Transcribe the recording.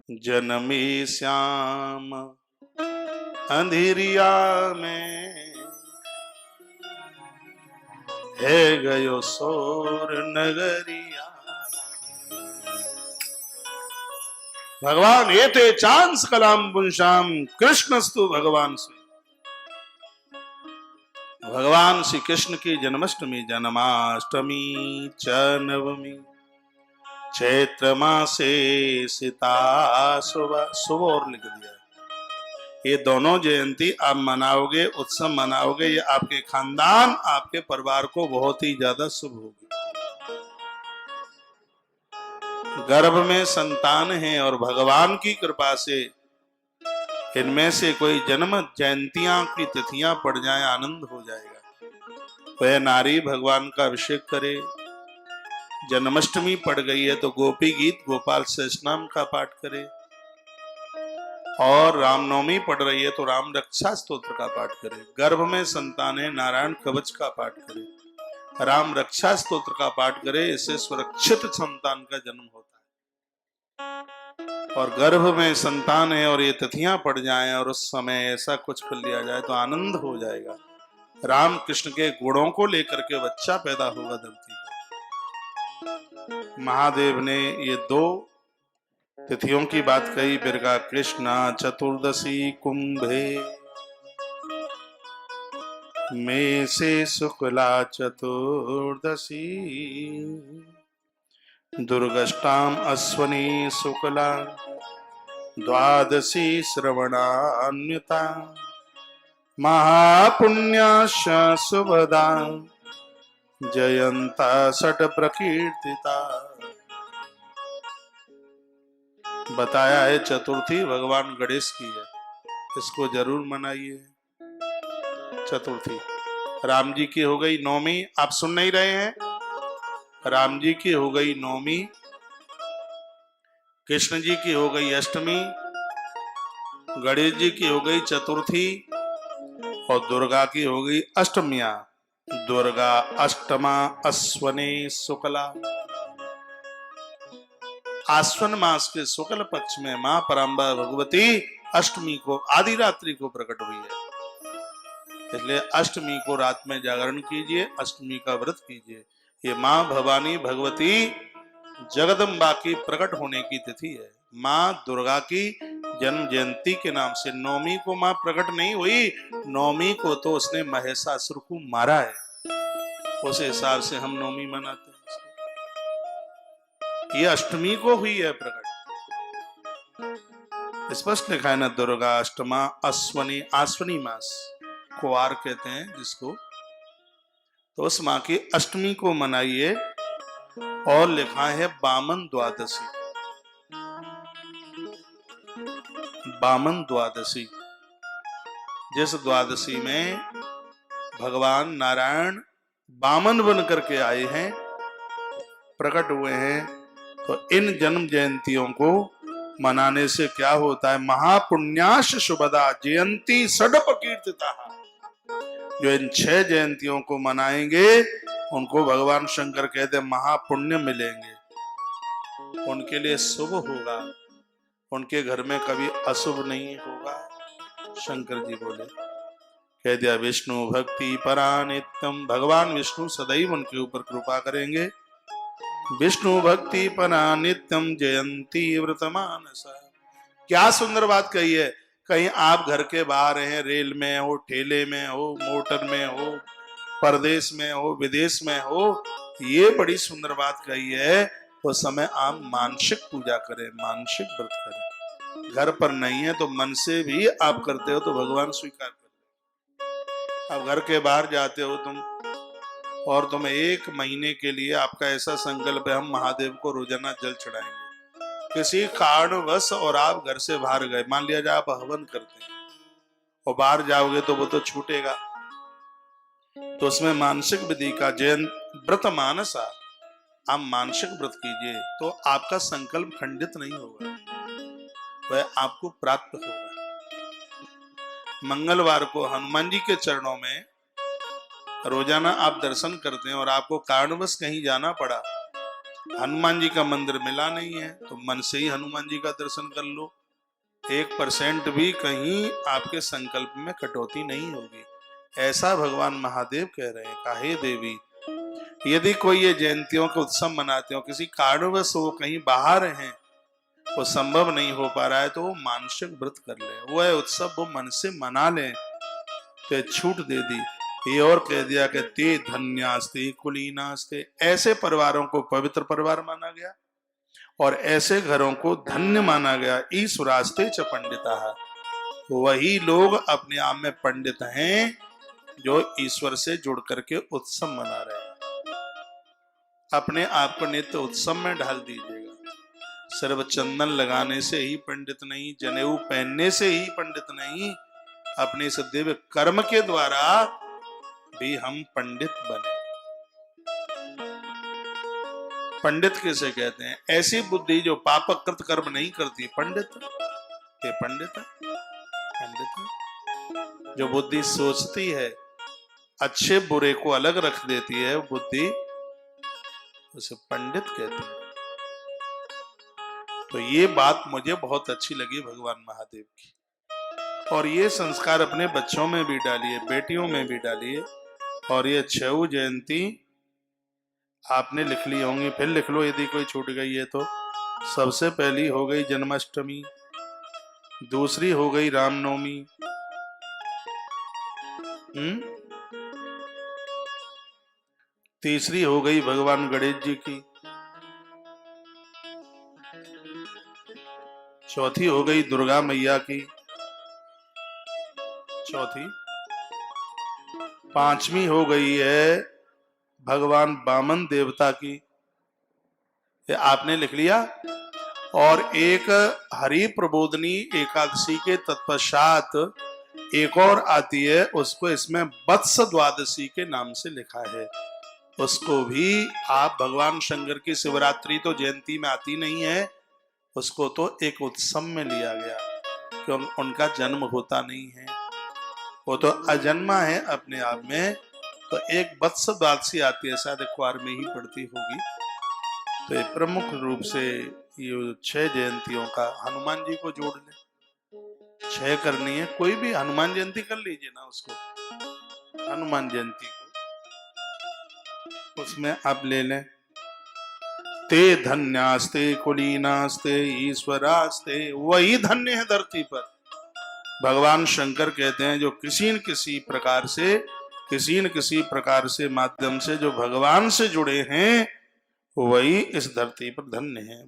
जन्मे श्याम अंधेरिया में है गयो सोर नगरिया। भगवान ये थे चांस कलाम पुंशाम कृष्णस्तु भगवान से। भगवान श्री कृष्ण की जन्माष्टमी जन्माष्टमी च नवमी चैत्र मासे सीता सुबह और लिख दिया। ये दोनों जयंती आप मनाओगे, उत्सव मनाओगे, ये आपके खानदान आपके परिवार को बहुत ही ज्यादा शुभ होगी। गर्भ में संतान है और भगवान की कृपा से इनमें से कोई जन्म जयंतियां की तिथियां पड़ जाए, आनंद हो जाएगा। वह नारी भगवान का अभिषेक करे। जन्माष्टमी पड़ गई है तो गोपी गीत गोपाल सहस्रनाम का पाठ करे, और रामनवमी पड़ रही है तो राम रक्षा स्तोत्र का पाठ करे। गर्भ में संतान है, नारायण कवच का पाठ करे, राम रक्षा स्तोत्र का पाठ करे, इससे सुरक्षित संतान का जन्म होता है। और गर्भ में संतान है और ये तिथियां पड़ जाएं और उस समय ऐसा कुछ कर लिया जाए तो आनंद हो जाएगा। राम कृष्ण के गुणों को लेकर के बच्चा पैदा होगा धरती पर। महादेव ने ये दो तिथियों की बात कही। बिरगा कृष्णा चतुर्दशी कुंभे में से शुक्ला चतुर्दशी दुर्गष्टाम अश्वनी शुक्ला द्वादशी श्रवणान्विता महापुण्याश शुभदा जयंता षट प्रकीर्तिता। बताया है चतुर्थी भगवान गणेश की है, इसको जरूर मनाइए। चतुर्थी राम जी की हो गई नौमी, आप सुन नहीं रहे हैं? राम जी की हो गई नौमी, कृष्ण जी की हो गई अष्टमी, गणेश जी की हो गई चतुर्थी और दुर्गा की हो गई अष्टमिया। दुर्गा अष्टमा अश्वनी शुक्ला। आश्वन मास के शुक्ल पक्ष में मां पराम्बा भगवती अष्टमी को आधी रात्रि को प्रकट हुई है, इसलिए अष्टमी को रात में जागरण कीजिए, अष्टमी का व्रत कीजिए। ये मां भवानी भगवती जगदम्बा की प्रकट होने की तिथि है। मां दुर्गा की जन्म जयंती के नाम से नौमी को मां प्रकट नहीं हुई, नौमी को तो उसने महिषासुर को मारा है, उस हिसाब से हम नौमी मनाते हैं। ये अष्टमी को हुई है प्रकट, स्पष्ट लिखा है ना। दुर्गा अष्टमा अश्वनी, आश्वनी मास कुआर कहते हैं जिसको, तो उस माँ की अष्टमी को मनाइए। और लिखा है बामन द्वादशी, बामन द्वादशी, जिस द्वादशी में भगवान नारायण बामन बन करके आए हैं, प्रकट हुए हैं, तो इन जन्म जयंतियों को मनाने से क्या होता है? महापुण्याश शुभदा जयंती सडप कीर्तिता। जो इन 6 जयंतियों को मनाएंगे उनको भगवान शंकर कहते हैं महापुण्य मिलेंगे, उनके लिए शुभ होगा, उनके घर में कभी अशुभ नहीं होगा। शंकर जी बोले, कह दिया विष्णु भक्ति परा नित्यम। भगवान विष्णु सदैव उनके ऊपर कृपा करेंगे। विष्णु भक्ति परा नित्यम जयंती व्रतमानसा। क्या सुंदर बात कही है। कहीं आप घर के बाहर हैं, रेल में हो, ठेले में हो, मोटर में हो, परदेश में हो, विदेश में हो, ये बड़ी सुंदर बात कही है। उस समय आप मानसिक पूजा करें, मानसिक व्रत करें। घर पर नहीं है तो मन से भी आप करते हो तो भगवान स्वीकार करते। अब घर के बाहर जाते हो तुम, और तुम 1 महीने के लिए आपका ऐसा संकल्प है हम महादेव को रोजाना जल चढ़ाएंगे, किसी कारणवश और आप घर से बाहर गए, मान लिया जाए आप हवन करते हैं और बाहर जाओगे तो वो तो छूटेगा, तो उसमें मानसिक विधि का जैन व्रत मानसा, आप मानसिक व्रत कीजिए तो आपका संकल्प खंडित नहीं होगा, वह आपको प्राप्त होगा। मंगलवार को हनुमान जी के चरणों में रोजाना आप दर्शन करते हैं और आपको कारणवश कहीं जाना पड़ा हनुमान जी का मंदिर मिला नहीं है तो मन से ही हनुमान जी का दर्शन कर लो। 1% भी कहीं आपके संकल्प में कटौती नहीं होगी, ऐसा भगवान महादेव कह रहे हैं। काहे देवी, यदि कोई ये जयंतियों के उत्सव मनाते हो, किसी कारणवश वो कहीं बाहर हैं, वो संभव नहीं हो पा रहा है, तो वो मानसिक व्रत कर ले, वो है उत्सव वो मन से मना ले। तो छूट दे दी, ये और कह दिया कि ते धन्यास्ते कुलीनास्ते, ऐसे परिवारों को पवित्र परिवार माना गया और ऐसे घरों को धन्य माना गया। ईश्वरास्ते च पंडिता, वही लोग अपने आप में पंडित हैं जो ईश्वर से जुड़ करके उत्सव मना रहे हैं। अपने आप को नित्य उत्सव में ढाल दीजिएगा। सिर्फ चंदन लगाने से ही पंडित नहीं, जनेऊ पहनने से ही पंडित नहीं, अपने इस दिव्य कर्म के द्वारा भी हम पंडित बने। पंडित किसे कहते हैं? ऐसी बुद्धि जो पापकृत कर्म नहीं करती, पंडित। ये पंडित है, पंडित है। जो बुद्धि सोचती है, अच्छे बुरे को अलग रख देती है, बुद्धि, उसे पंडित कहते हैं। तो ये बात मुझे बहुत अच्छी लगी भगवान महादेव की, और ये संस्कार अपने बच्चों में भी डालिए, बेटियों में भी डालिए। और ये छऊ जयंती आपने लिख ली होंगी, फिर लिख लो यदि कोई छूट गई है तो। सबसे पहली हो गई जन्माष्टमी, दूसरी हो गई रामनवमी, तीसरी हो गई भगवान गणेश जी की, चौथी हो गई दुर्गा मैया की, चौथी। पांचवी हो गई है भगवान वामन देवता की, ये आपने लिख लिया। और एक हरि प्रबोधनी एकादशी के तत्पश्चात एक और आती है, उसको इसमें वत्स द्वादशी के नाम से लिखा है। उसको भी आप, भगवान शंकर की शिवरात्रि तो जयंती में आती नहीं है, उसको तो एक उत्सव में लिया गया, क्योंकि उनका जन्म होता नहीं है, वो तो अजन्मा है अपने आप में। तो एक वत्स द्वादशी आती है, शायद अखबार में ही पड़ती होगी। तो ये प्रमुख रूप से ये 6 जयंतियों का, हनुमान जी को जोड़ ले, 6 करनी है, कोई भी हनुमान जयंती कर लीजिए ना उसको, हनुमान जयंती को उसमें आप ले लें। ते धन्यास्ते कुलीनास्ते ईश्वरास्ते, वही धन्य है धरती पर। भगवान शंकर कहते हैं जो किसी न किसी प्रकार से माध्यम से जो भगवान से जुड़े हैं, वही इस धरती पर धन्य है।